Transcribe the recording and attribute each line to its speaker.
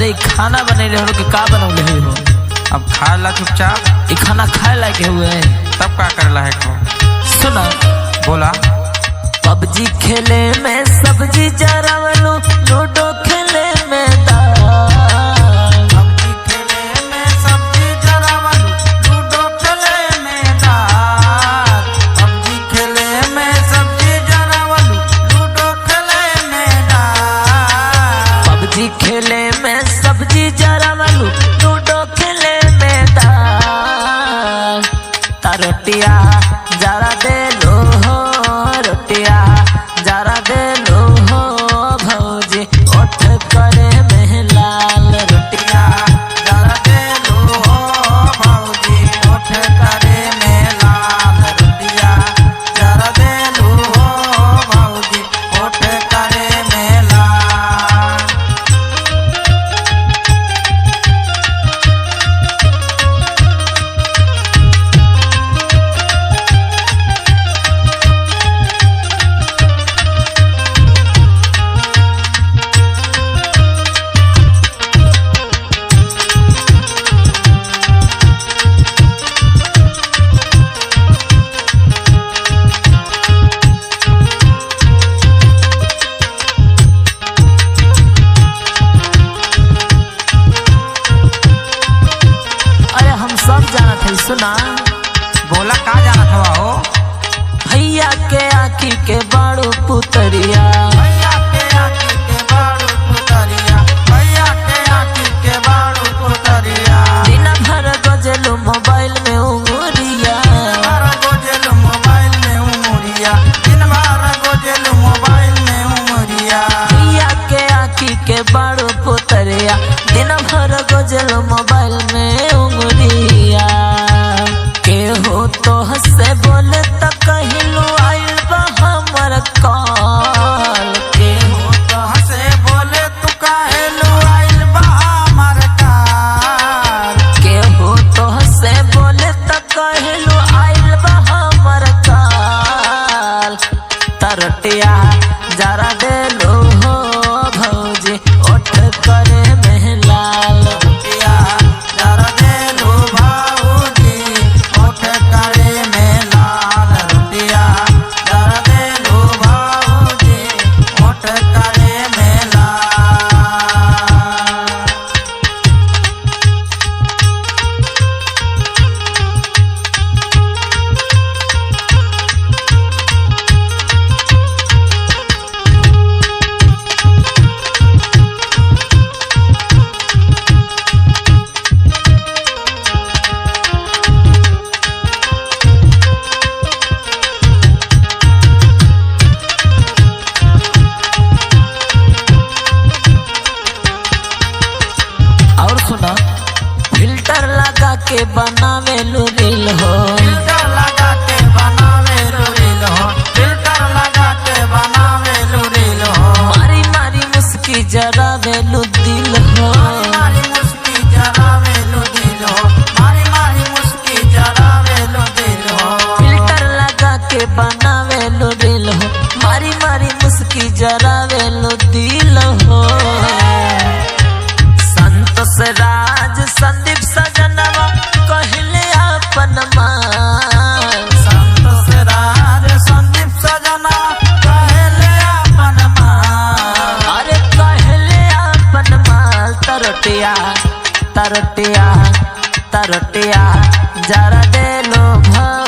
Speaker 1: अरे खाना बने रहे हो कि का बनौले हो?
Speaker 2: अब खा ला चुपचाप।
Speaker 1: ये खाना खाए लायक हुए
Speaker 2: तब का कर ला है को?
Speaker 1: सुना
Speaker 2: बोला।
Speaker 1: पबजी खेले में सब्जी जरावलू, लूडो खेले में दाल।
Speaker 2: पबजी खेले में सब्जी जरावलू, लूडो खेले में दाल। पबजी खेले में सब्जी जरावलू, लूडो खेले में दाल।
Speaker 1: पबजी खेले में सब्जी जरावलू, लूडो खेले में दाल। रोटिया जरा दे लो हो, रोटिया जरा दे लो हो भौजी, उठ करे में लाल। रोटिया
Speaker 2: जरा दे लो हो भौजी, उठ करे में लाल। रोटिया जरा दे लो हो भौजी, उठ करे में लाल।
Speaker 1: सुना
Speaker 2: बोला का जाना था हो?
Speaker 1: भैया के आँखी के बाड़ू पुतरिया,
Speaker 2: भैया के आँखी के बाड़ू पुतरिया, भैया के आँखी के बाड़ू पुतरिया।
Speaker 1: दिन भर गोजलू मोबाइल में उंगुरिया,
Speaker 2: गोजलू मोबाइल में उंगुरिया, दिन भर गोजलू मोबाइल में उंगुरिया।
Speaker 1: भैया के आँखी के बाड़ू पुतरिया, दिन भर गोजलू मोबाइल में उंगुरिया। केहू तो हंसे बोले तो कहलू आइल बा हमर कॉल।
Speaker 2: केहू तो हंसे बोले तू कहलू आइल बा हमर कॉल।
Speaker 1: केहू तो हंसे बोले तो कहलू आइल बा हमर कॉल। तरटिया जरा दे लो हो भौजी, उठ करे में लाल।
Speaker 2: रोटिया जरा दे लो भौजी, उठ करे में लाल। रोटिया जरा दे लो भौजी, उठ करे में लाल।
Speaker 1: और सुना फिल्टर लगा के बनावे रील हो,
Speaker 2: फिल्टर लगा के बनावे रील हो, फिल्टर लगा के बनावे रील हो।
Speaker 1: मारी मारी मुस्की जरा वेलू दिल हो,
Speaker 2: मारी मुस्की जरा वेलू दिल हो, मारी मारी मुस्की जरा वेलू दिल हो।
Speaker 1: फिल्टर लगा के बनावे रील हो, मारी मारी मुस्की जरा वेलू दिल हो। संतोष राज संदीप सजनवा कहले अपन मान।
Speaker 2: संतोष राज संदीप सजना कहले अपन मान।
Speaker 1: अरे कहले अपन माल। तरटिया तरटिया तरटिया जरा दे लो भौ